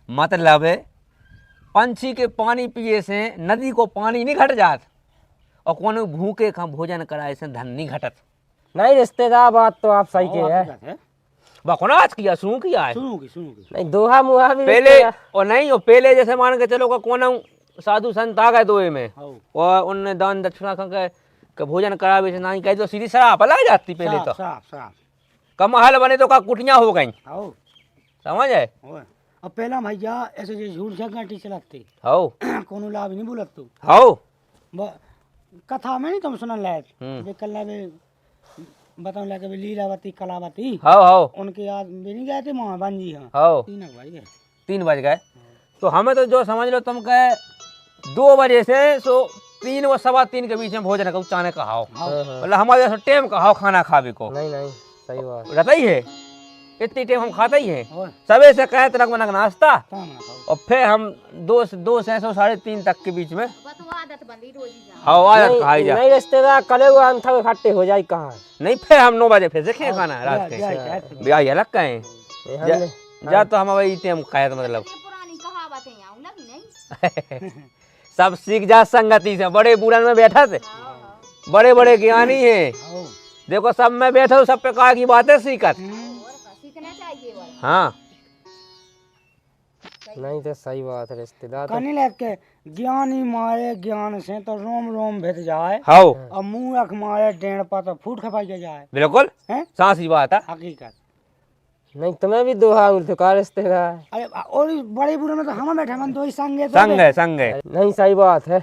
Speaker 1: मतलब पंछी के पानी पिए से नदी को पानी नहीं घट जात और कोनो भूखे का भोजन कराए से धन नहीं घटत
Speaker 4: नहीं रिश्तेदार बात तो आप सही के है
Speaker 1: बकवास किया शुरू किया है
Speaker 3: सुनूंगी
Speaker 4: नहीं दोहा मुहा भी
Speaker 1: पहले
Speaker 4: रिश्तेदार-
Speaker 1: और नहीं और पहले जैसे मान के चलो कि कोनो साधु संत आ गए दोए में
Speaker 3: हाँ
Speaker 1: और उनने दान दक्षिणा खा के भोजन करावे से नहीं कहे तो सीधी शराब लग जाती पहले तो
Speaker 3: साफ साफ
Speaker 1: कमहल बने तो का कुटियां हो गई
Speaker 3: आओ
Speaker 1: समझ है
Speaker 3: ओए अब पहला भैया ऐसे जो झूठ झगड़ी चलाते
Speaker 1: हो
Speaker 3: कोनो लाभ नहीं बोलत तू
Speaker 1: हो
Speaker 3: कथा में नहीं तुम सुनल लायक
Speaker 1: हम्म।
Speaker 3: जे कल्ला में बताऊं लाके भी लीलावती कलावती
Speaker 1: हो
Speaker 3: उनके याद भी नहीं गए थे महावन जी हाँ
Speaker 1: हो
Speaker 3: 3 भाई गए
Speaker 1: 3 बज गए तो हमें तो जो समझ लो तुम कहे 2 बजे से सो 3 और 3:15 के बीच में भोजन का चाने का हाओ
Speaker 4: हाँ, हाँ।
Speaker 1: मतलब हमारे टाइम का हाओ खाना खावे को
Speaker 4: नहीं नहीं सही बात
Speaker 1: रहता ही है इतनी टाइम हम खाते ही हैं
Speaker 3: ओए
Speaker 1: सवेरे से कहे तक मनक नाश्ता
Speaker 3: काम ना खाओ
Speaker 1: और फिर हम 2 से 3:30 तक के बीच में
Speaker 5: बस वो आदत बंदी रोजी जा
Speaker 1: हाओ आदत खाई जा
Speaker 4: नहीं रिश्तेदार कले हुआ अंथा इकट्ठे हो जाए कहाँ
Speaker 1: नहीं फिर हम 9 बजे फिर से खेल खाना रात
Speaker 3: जा,
Speaker 1: के ब्याह अलग कहें
Speaker 4: ये हमने
Speaker 1: जा तो हम वही टाइम खाए मतलब
Speaker 5: ये पुरानी कहावतें आऊं लगी नहीं।
Speaker 1: सब सीख जा संगति से बड़े बूढ़न में बैठा थे
Speaker 5: हाँ
Speaker 1: बड़े बड़े ज्ञानी है
Speaker 3: आओ
Speaker 1: देखो सब में बैठे हो सब पे कहा की बातें सीखत
Speaker 5: और का सीखना चाहिए वो
Speaker 1: हाँ
Speaker 4: नहीं तो सही बात है रिश्तेदार तो
Speaker 3: कहने लग के ज्ञानी मारे ज्ञान से तो रोम रोम भेद जाए
Speaker 1: हाओ
Speaker 3: और मुंह रख मारे डेढ़ पर तो फूट खपाई के जाए
Speaker 1: बिल्कुल
Speaker 3: हैं
Speaker 1: सांसी बात है।
Speaker 3: हकीकत।
Speaker 4: नहीं तुम्हें भी दोहा उल्टे का रिश्तेदार
Speaker 3: अरे और इस बड़े बुरे में तो हम बैठे मन दो ही संग है तो
Speaker 1: संग है संग है।
Speaker 4: नहीं सही बात है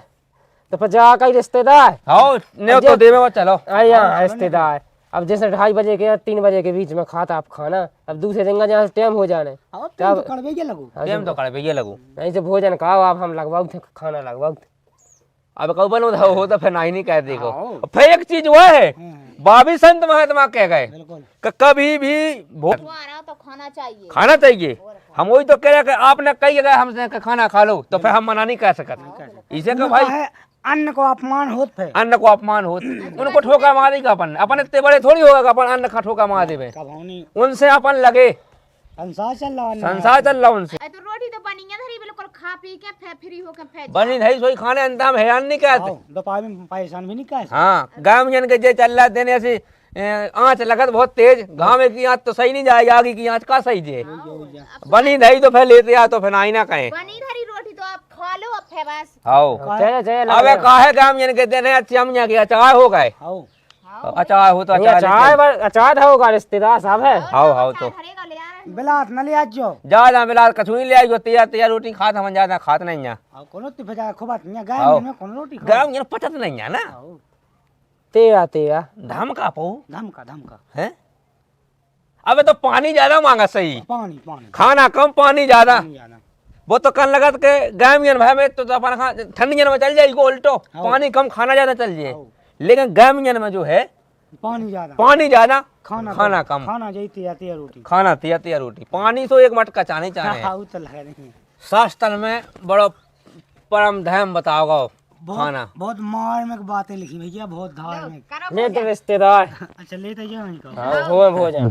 Speaker 4: तो 50 का ही रिश्तेदार
Speaker 1: हाओ ने तो देवे वो चलो
Speaker 4: अरे यहाँ रिश्तेदार अब जैसे 2:30 बजे के या 3 बजे के बीच में खाता आप खाना अब दूसरे जगह जहाँ टाइम हो जाने
Speaker 3: आओ तुम तो कड़वे के लगो
Speaker 1: टाइम तो कर भैया लगू
Speaker 4: नहीं से भोजन खाओ आप हम लगवाओ थे खाना लगवाओ
Speaker 1: अब कब बनो हो तो फिर नहीं कह देखो। फिर एक चीज वो है बाबी संत महात्मा कह गए
Speaker 3: बिल्कुल
Speaker 1: कि कभी भी
Speaker 5: तुम्हारा तो खाना चाहिए।
Speaker 1: खाना चाहिए। हम वही तो कह रहे कि आपने कही गए हमसे कि खाना खा लो तो फिर हम मना नहीं कर सकते इसे कि भाई
Speaker 3: है अन्न को अपमान होत है
Speaker 1: अन्न को अपमान हो उनको ठोका मारेगा अपन इतने बड़े थोड़ी होगा कि अपन अन्न का ठोका मार देवे
Speaker 3: कब होनी
Speaker 1: उनसे अपन लगे
Speaker 3: संसार चल रहा है
Speaker 1: संसार चल रहा उनसे
Speaker 5: तो रोटी तो बनी है धरी बिल्कुल खा पी के फ्री होकर फेंक
Speaker 1: बनी नहीं सोई खाने अंतम हैरान नहीं कहते।
Speaker 3: दोपहर में परेशान भी नहीं कर
Speaker 1: हाँ गाँव जन के जे चल रहा देने से आँच लगत बहुत तेज गाँव में की आँच तो सही नहीं जाएगी आगे की आँच का सही जे बनी नहीं तो फिर लेते आ तो फिर आई ना कहें
Speaker 5: बनी धरी रोटी तो आप खा लो अब फे बस।
Speaker 1: आओ
Speaker 4: चले चले
Speaker 1: अबे काहे गाँव जन के देने चमिया के अचार हो गए
Speaker 3: आओ
Speaker 1: अचार हो तो अचार
Speaker 4: अचार होगा रिश्तेदार साहब है
Speaker 1: आओ आओ तो
Speaker 5: धरेगा ले आ रहे
Speaker 3: बिलात न ले आज जो
Speaker 1: ज्यादा मिला कछुई ले आई तैयार तैयार रोटी खात हम ज्यादा खात नहीं है
Speaker 3: आओ कोनो तो भेजा खुबात नहीं गाय
Speaker 1: आओ।
Speaker 3: में कोनो रोटी खा
Speaker 1: गाँव जन पचत नहीं है ना
Speaker 3: आओ
Speaker 4: तेरा
Speaker 1: धम का पो
Speaker 3: धमका
Speaker 1: है। अबे तो पानी ज्यादा मांगा सही
Speaker 3: पानी पानी
Speaker 1: खाना कम पानी ज्यादा
Speaker 3: पानी ज्यादा
Speaker 1: वो तो कन लगत के गाँव जन भाई में तो अपन ठंडी जन में चल जाएगी उल्टो पानी कम खाना ज्यादा चल जाए लेकिन गाँव जन में जो है
Speaker 3: पानी ज्यादा
Speaker 1: पानी ज्यादा
Speaker 3: खाना
Speaker 1: कम
Speaker 3: खाना जाती आती है रोटी
Speaker 1: खाना तैयार रोटी पानी तो एक मटका चाहे चाहे
Speaker 3: खाओ तो लगे नहीं
Speaker 1: शास्त्र में बड़ो परम धर्म बताओगा खाना
Speaker 3: बहुत मार्मिक बातें लिखी भैया बहुत धार्मिक
Speaker 5: करो
Speaker 4: ले तो रिश्तेदार
Speaker 3: अच्छा लेते जाओ नहीं कहो
Speaker 4: हाँ हो भोजन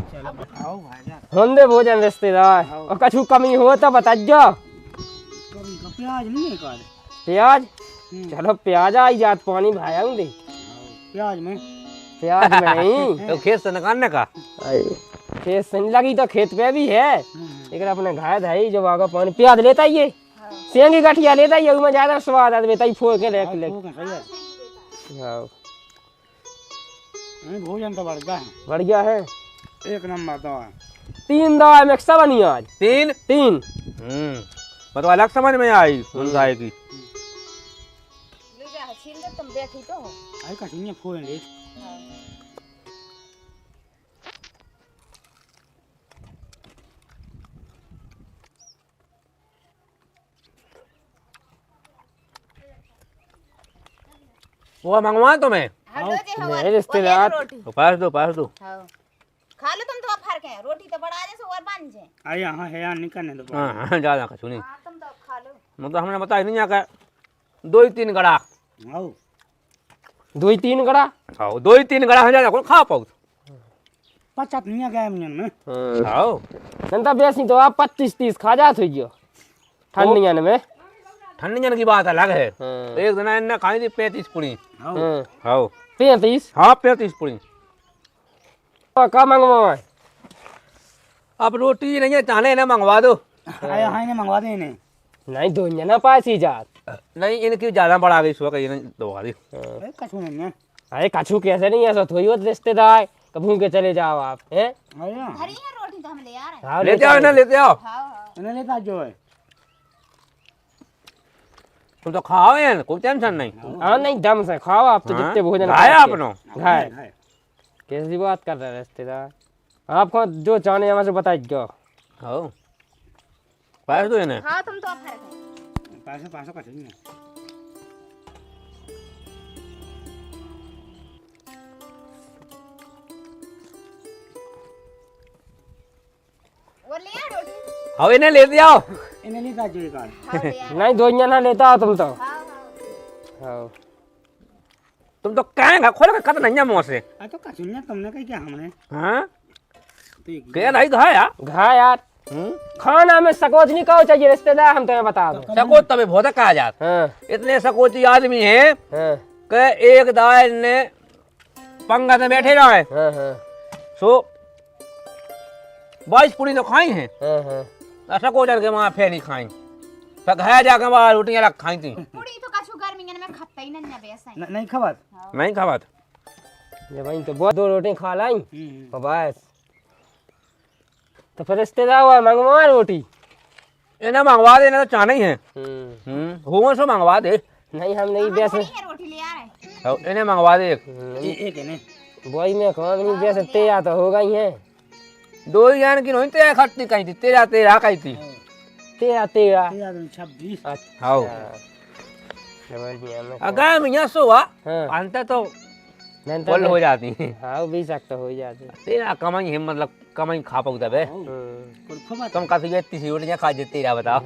Speaker 3: आओ भाईजान
Speaker 4: होंदे भोजन रिश्तेदार और कछु कमी हो तो बताइयो
Speaker 3: कभी का प्याज नहीं है काले
Speaker 4: प्याज चलो प्याज आई जात पानी भाया दे
Speaker 3: प्याज में
Speaker 4: प्याज में नहीं
Speaker 1: तो खेत से निकालने का
Speaker 4: खेत सही लगी तो खेत पे भी है लेकिन अपने घाय धाई जो आगे पानी प्याज लेता ही है सेंगी गठिया लेता ही है उसमें ज्यादा स्वाद आता है फोड़ के लेके ले
Speaker 3: सही है
Speaker 4: हाँ
Speaker 3: भोजन तो बढ़
Speaker 4: बढ़िया है
Speaker 3: एक नंबर तो है
Speaker 4: 3 दवा में एक्स्ट्रा बनी आज 3
Speaker 1: मतलब अलग समझ में आई उन गाय की
Speaker 5: ले जा छील दे तुम बैठी तो हो।
Speaker 3: आई का सुनिए फोन ले
Speaker 1: वो मंगवा तुम्हें
Speaker 5: हाँ लो जे हवा
Speaker 4: मेरे रिश्तेदार
Speaker 5: रोटी
Speaker 1: तो पास दो
Speaker 5: हाँ खा लो तुम तो अब फर्क है रोटी तो बढ़ा जैसे और बन जाए।
Speaker 3: अरे यहाँ है यार निकलने दो
Speaker 1: हाँ ज्यादा कछु नहीं
Speaker 5: हाँ तुम तो अब खा लो।
Speaker 1: मतलब हमने बताया नहीं आकर 2-3 गड़ा
Speaker 3: आओ
Speaker 4: 2-3 गड़ा
Speaker 1: आओ 2-3 गड़ा हो ज्यादा कौन खा पाओ
Speaker 3: 50 नहीं गया मिनट में
Speaker 1: आओ
Speaker 4: जनता बेसी तो आप 25-30 खा जात हो ठंडियन में
Speaker 1: ठंडी जन की बात अलग है।
Speaker 4: हाँ।
Speaker 1: एक दिन इन्हें खाई थी 35 पुड़ी
Speaker 3: आओ
Speaker 1: आओ
Speaker 4: 35
Speaker 1: हाँ 35 पुड़ी
Speaker 4: का मंगवा
Speaker 1: अब रोटी नहीं है चाहने इन्हें मंगवा दो
Speaker 3: अरे हाँ इन्हें मंगवा दे इन्हें
Speaker 4: नहीं दो ना पासी जात
Speaker 1: नहीं इनकी ज्यादा बढ़ा गई सुबह इन्हें दो दी
Speaker 3: अरे कछु नहीं है
Speaker 4: अरे कछु कैसे नहीं ऐसा थोड़ी होत रिश्तेदार कभी के चले जाओ आप हैं
Speaker 3: अरे
Speaker 5: हरी है रोटी तो हम ले आ रहे हैं।
Speaker 4: हाँ,
Speaker 1: लेते आओ इन्हें लेते आओ
Speaker 5: हाँ हाँ
Speaker 3: इन्हें लेता जो है
Speaker 1: तुम तो खाओ यार कोई टेंशन नहीं
Speaker 4: हाँ नहीं दम से खाओ आप तो
Speaker 1: हाँ?
Speaker 4: जितने भोजन
Speaker 1: खाया
Speaker 4: खाते।
Speaker 1: अपनो
Speaker 4: घाय
Speaker 3: है
Speaker 4: कैसी बात कर रहे हैं रिश्तेदार आपको जो चाहने हमें से बताइए
Speaker 1: आओ पैसे दो इन्हें
Speaker 5: हाँ तुम तो अब फर्क है।
Speaker 3: पैसे पैसे कछु नहीं है
Speaker 5: और ले आ रोटी।
Speaker 1: आओ इन्हें लेते आओ
Speaker 3: इन्हें लेता जो एक
Speaker 5: हाँ ले आ।
Speaker 4: नहीं दो ना लेता हो तुम तो
Speaker 5: हाँ हाँ
Speaker 4: हाँ
Speaker 1: तुम तो कहेंगे खोल के कत नहीं है मुँह से
Speaker 3: अरे तो कछु नहीं तुमने कही क्या हमने
Speaker 1: हाँ
Speaker 3: तो एक
Speaker 1: कह रही घाया
Speaker 4: घाय यार खाना में सकोच नहीं कहो चाहिए रिश्तेदार हम तुम्हें बता दो
Speaker 1: सकोच तभी बहुत कहा जात
Speaker 4: हाँ
Speaker 1: इतने सकोची आदमी हैं
Speaker 4: हाँ
Speaker 1: कि एक दाय ने पंगत में बैठे रहे
Speaker 4: हाँ हाँ
Speaker 1: सो 22 पूरी तो खाई हैं
Speaker 4: हाँ हाँ
Speaker 1: सकोचन के वहाँ फिर नहीं खाई है जाके बाहर रोटियां रख खाई थी
Speaker 5: पूरी तो कछु गर्मी में खपता ही नहीं बेसा
Speaker 3: नहीं खबर
Speaker 1: नहीं खावा
Speaker 4: ये भाई तो बहुत 2 रोटी खा लाई और बस तो फिर रिश्तेदार हुआ मंगवा रोटी।
Speaker 1: इन्हें मंगवा देना तो चाहना ही है हुआ सो मंगवा दे
Speaker 4: नहीं हम नहीं वैसे
Speaker 5: रोटी ले आ रहे
Speaker 1: इन्हें मंगवा दे
Speaker 3: एक है ना
Speaker 4: वही में कौन नहीं वैसे तेरा तो हो गई है
Speaker 1: 2 ही जान की नहीं तेरा खटती कहीं थी तेरा कहीं थी
Speaker 4: तेरा
Speaker 3: 26
Speaker 1: हाँ
Speaker 4: बढ़िया में
Speaker 1: अगर मियाँ सो हुआ
Speaker 4: हाँ
Speaker 1: अंत तो
Speaker 4: नहीं
Speaker 1: बोल हो जाती
Speaker 4: हाँ भी सकता हो जाते
Speaker 1: तेरा कमाई है मतलब कमाई खा पाऊ तबे
Speaker 3: खबर
Speaker 1: तुम कासी बेती सी रोटियां खा जेती रहा बताओ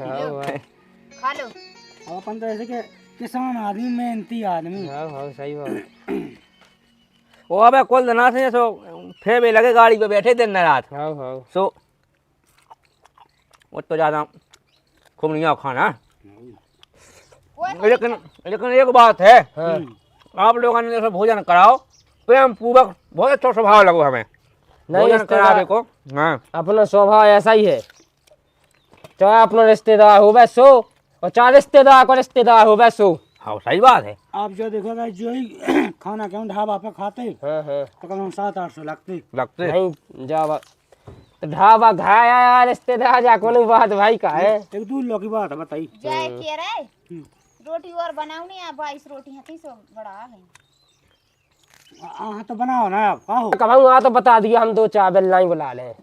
Speaker 5: खा लो
Speaker 3: अब अपन तो ऐसे के किसान आदमी मेहनती आदमी
Speaker 4: हाँ हाँ सही बात
Speaker 1: वो अबे कल दना से सो फिर भी लगे गाड़ी पे बैठे दिन रात
Speaker 4: हाँ हाँ
Speaker 1: सो वो तो ज्यादा खूब नहीं खाना लेकिन लेकिन एक बात है
Speaker 4: हाँ
Speaker 1: आप लोगों ने जैसे भोजन कराओ प्रेम पूर्वक बहुत अच्छा स्वभाव लगो हमें
Speaker 4: नहीं
Speaker 1: भोजन करावे
Speaker 4: रिश्तेदार
Speaker 1: को हाँ
Speaker 4: अपना स्वभाव ऐसा ही है चाहे अपना रिश्तेदार हो सो और चाहे रिश्तेदार को रिश्तेदार हो सो
Speaker 1: हाँ सही बात है
Speaker 3: आप जो देखोगा जो ही खाना क्यों ढाबा पे खाते
Speaker 4: हाँ हाँ
Speaker 3: तो कम 700-800 लगते
Speaker 1: लगते
Speaker 4: नहीं जावा तो ढाबा खाया यार रिश्तेदार जा कोनो बात भाई का है
Speaker 3: एक दूर लो की बात है बताई
Speaker 5: जय के रे रोटी और बनाऊनी है 22 रोटी है 30 बड़ा आ गई
Speaker 3: हाँ तो बनाओ ना आप खाओ
Speaker 4: कहूँ आ तो बता दिया हम 2 चावल लाई बुला लें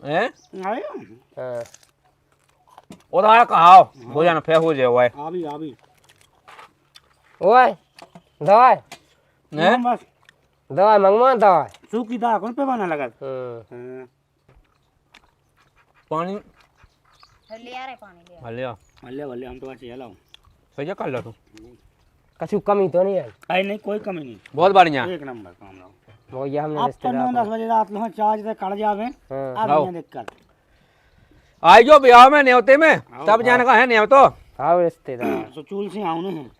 Speaker 1: हैं
Speaker 3: आयो
Speaker 4: हाँ
Speaker 1: उधर कहाओ भोजन फिर हो जाए हुआ
Speaker 3: आभी
Speaker 4: ओए दवाई
Speaker 1: हैं
Speaker 3: बस
Speaker 4: दवाई मंगवा दवाई
Speaker 3: सूखी दाल कौन पे बना लगा
Speaker 1: पानी
Speaker 5: ले आ रहे पानी ले
Speaker 1: भले
Speaker 3: भले भले हम तो अच्छे चलाओ
Speaker 1: सही कर लो तू
Speaker 4: कछु कमी तो नहीं है
Speaker 3: आई नहीं कोई कमी नहीं
Speaker 1: बहुत बढ़िया
Speaker 3: एक नंबर काम रहो
Speaker 4: वो ये हमने
Speaker 3: अब तो 9-10
Speaker 4: रिश्तेदार
Speaker 3: बजे रात लो 4 बजे कट जावे
Speaker 4: हाँ
Speaker 3: अब
Speaker 1: आओ।
Speaker 3: यहाँ दिक्कत
Speaker 1: आई जो ब्याह में न्योते में तब जाने का है न्योतो
Speaker 4: हाँ रिश्तेदार
Speaker 3: तो चूल से आउने हैं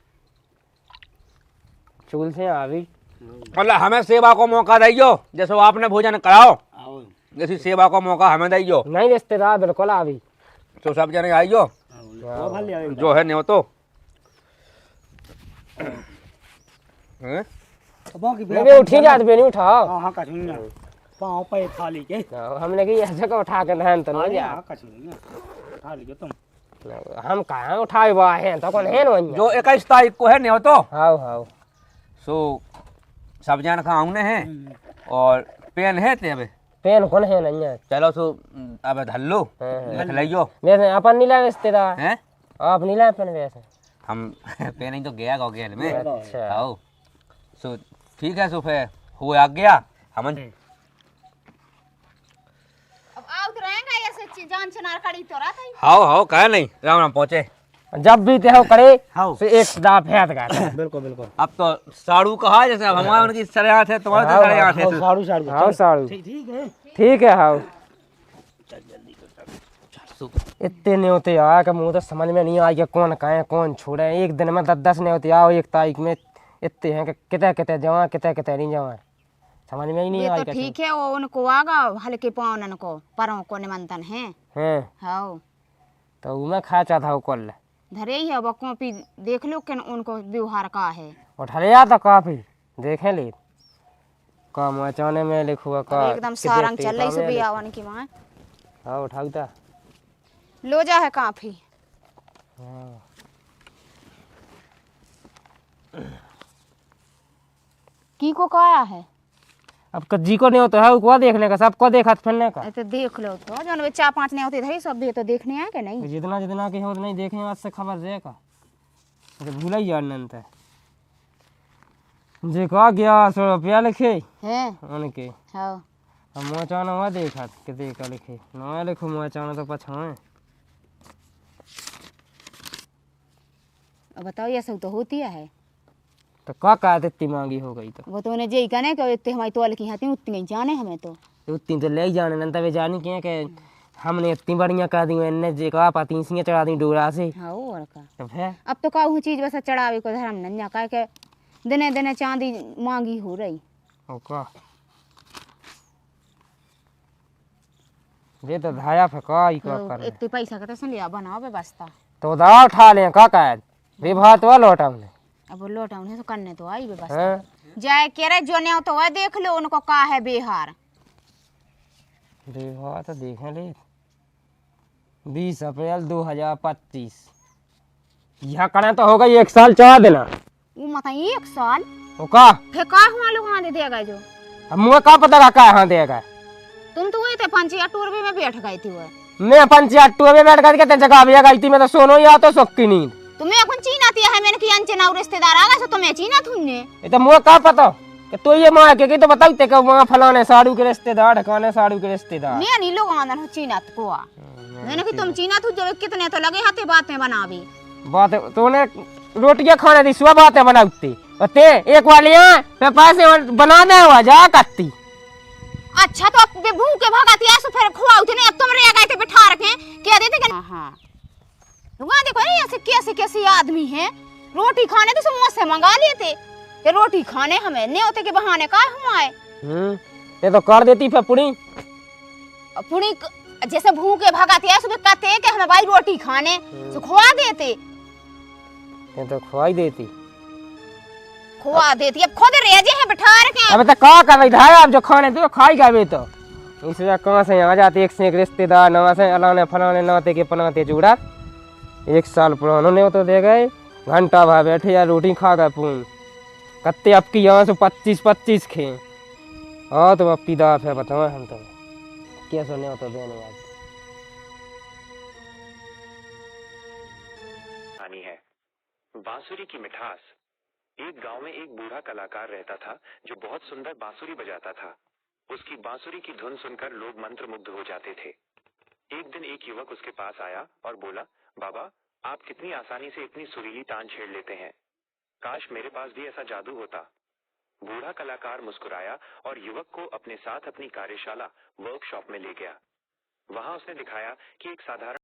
Speaker 4: चूल से आवी
Speaker 1: मतलब हमें सेवा को मौका दइयो जैसे आपने भोजन कराओ
Speaker 3: आओ
Speaker 1: जैसी सेवा को मौका हमें दइयो
Speaker 4: नहीं रिश्तेदार बिल्कुल आवी
Speaker 1: तो सब जने आइयो
Speaker 3: वो भले आवे
Speaker 1: जो है न्योतो हैं
Speaker 3: बाकी
Speaker 4: मैं उठी जात बे नहीं उठाओ
Speaker 3: हाँ कछुनिया पाँव पे थाली के
Speaker 4: हमने की ऐसे का उठा के नहन तो नहीं जा
Speaker 3: हाँ कछुनिया थाली के तुम
Speaker 4: हम कहाँ उठाए हुआ है तो कौन है ना
Speaker 1: जो 21 तारीख को है न्योतो
Speaker 4: हाउ हाउ
Speaker 1: सो सब जन का आउने हैं और पेन है ते अबे
Speaker 4: पेन कौन है नहीं है
Speaker 1: चलो सो अबे धल्लो लिख लियो
Speaker 4: वैसे अपन नहीं लाए रिश्तेदार
Speaker 1: हैं
Speaker 4: आप नहीं लाए पेन वैसे
Speaker 1: हम पेन ही तो गया गो गेल में
Speaker 4: अच्छा
Speaker 1: आओ सो ठीक है सो फिर हो आ गया हम
Speaker 5: अब आओ तो रहेंगे ऐसे जान चनार कड़ी तो रहा था
Speaker 1: हाओ हाओ कह नहीं राम राम पहुंचे
Speaker 4: जब भी ते हो करे
Speaker 3: हाँ
Speaker 4: तो एक दाव फेंक गा
Speaker 3: बिल्कुल बिल्कुल
Speaker 1: अब तो साड़ू कहा है, जैसे अब हमारे उनकी सरेआत है तुम्हारे तो सरेआत है
Speaker 3: साड़ू साड़ू
Speaker 4: हाउ साड़ू
Speaker 3: ठीक है
Speaker 4: ठीक है हाउ इतने नहीं होते यार का मुँह तो समझ में नहीं आएगा कौन कहे कौन छोड़े एक दिन में 10-10 नहीं होते आओ 1 तारीख में इतने हैं कि कितने कितने जवा कितने नहीं जवा समझ में ही नहीं
Speaker 5: ये तो
Speaker 4: आएगा
Speaker 5: ठीक है वो उनको आगा हल्के पावन को परों को निमंत्रण है
Speaker 4: हैं
Speaker 5: हाँ
Speaker 4: तो मैं खा चाहता हूँ कल
Speaker 5: धरे ही है वो कॉपी देख लो कि उनको व्यवहार का है
Speaker 4: उठा लिया तो काफी देखे ले काम अचाने में लिखुआ का
Speaker 5: एकदम सारंग चल रही सुबह आवन की माँ
Speaker 4: हाँ उठाऊ था
Speaker 5: लोजा है काफी की को काया है
Speaker 4: अब कज्जी को नहीं होता है उसको देखने का सबको देखा फिरने का
Speaker 5: तो देख लो तो जौन वे 4-5 नहीं होते धरी सब भी तो देखने आए के नहीं
Speaker 4: जितना जितना के हो नहीं देखे आज से खबर देगा तो भूल ही जानन था जे कहा 1100 रुपया लिखे
Speaker 5: है
Speaker 4: उनके
Speaker 5: हाँ
Speaker 4: अब मोचाना हुआ देखा कि देखा लिखे नया लिखो मोचाना तो पछाए
Speaker 5: अब बताओ ये सब तो होती है
Speaker 4: तो का इतनी मांगी हो गई तो
Speaker 5: वो तो उन्हें यही कहने कि इतने हमारी तोल की हाथी उतनी जाने हमें तो
Speaker 4: उतनी तो ले ही जाने नंतर वे जानी क्या कि हमने इतनी बढ़िया कर दी मैंने जे कहा पतीसियाँ चढ़ा दी डोरा से
Speaker 5: हाँ और का
Speaker 4: तो फिर
Speaker 5: अब तो कहूँ चीज बस चढ़ावे को धर्म नन्या कह के दिने दिने चांदी मांगी हो रही
Speaker 4: ओ का ये तो धाया फका ही का कर
Speaker 5: इतने पैसा का तो सुन लिया बनाओ व्यवस्था
Speaker 4: तो दाव उठा ले का कर विवाह तो लौटा हमने
Speaker 5: अब वो लौटा उन्हें तो करने तो आई बस
Speaker 4: हैं
Speaker 5: जाए कह रहे जो नहीं तो वह देख लो उनको का है बेहार।
Speaker 4: विवाह तो देखें ले 20 अप्रैल 2025 यहाँ करें तो हो गई 1 साल 4 दिन
Speaker 5: वो मत 1 साल
Speaker 4: वो का
Speaker 5: फिर का हुआ लोग वहां दे देगा जो
Speaker 4: अब मुझे का पता का यहाँ देगा
Speaker 5: तुम तो वही थे पंचिया टूर में बैठ गई थी वो
Speaker 4: मैं पंचायत टू में बैठ कर के जगह भी गई थी मैं तो सोनो या तो शौकी नींद
Speaker 5: तुम्हें अपन चीना थी है मैंने कि अंचे ना रिश्तेदार आ गए सो तुम्हें चीना तुमने
Speaker 4: ये तो मुझे का पता कि तू ये माँ के तो बताई ते वहाँ फलाने साड़ू के रिश्तेदार ढकाने साड़ू के रिश्तेदार
Speaker 5: मैं नहीं लोग आंदर हो चीना को मैंने कि तुम चीना तू जब कितने तो लगे हाथे बातें बनावी
Speaker 4: बात तो ने रोटियां खाने दी सुबह बातें बनाती और ते एक वालियां मैं पैसे बना दे हुआ जा करती
Speaker 5: अच्छा तो अब भूख के भगाती ऐसे फिर खुआओ थे नहीं अब तुम रह गए थे बिठा रखे क्या देते कि हां रुआ देखो ये ऐसे कैसे आदमी है रोटी खाने तो समोसे से मंगा लिए थे कि रोटी खाने हमें नहीं होते के बहाने का हम आए
Speaker 4: ये तो कर देती फिर
Speaker 5: पुणी जैसे भूख के भगाती ऐसे भी कहते कि हमें भाई रोटी खाने तो खुआ देते
Speaker 4: ये तो खुआई देती
Speaker 5: खुआ देती अब खुद रेजे हैं बिठा रखे
Speaker 4: अब तो का कर रही था अब जो खाने तो खाई का भी तो इसलिए कहाँ से आ जाते एक से एक रिश्तेदार नवा से अलाने फलाने नाते के पनाते जुड़ा 1 साल पुरानों ने तो दे गए घंटा भर बैठे या रोटी खा गए पून कत्ते आपकी यहाँ से 25 खे हाँ तो अपनी दाफ है बताओ हम तो क्या सुने हो तो देने आज
Speaker 6: कहानी है बांसुरी की मिठास। एक गांव में एक बूढ़ा कलाकार रहता था जो बहुत सुंदर बांसुरी बजाता था। उसकी बांसुरी की धुन सुनकर लोग मंत्रमुग्ध हो जाते थे। एक दिन एक युवक उसके पास आया और बोला, बाबा आप कितनी आसानी से इतनी सुरीली तान छेड़ लेते हैं, काश मेरे पास भी ऐसा जादू होता। बूढ़ा कलाकार मुस्कुराया और युवक को अपने साथ अपनी कार्यशाला वर्कशॉप में ले गया। वहां उसने दिखाया कि एक साधारण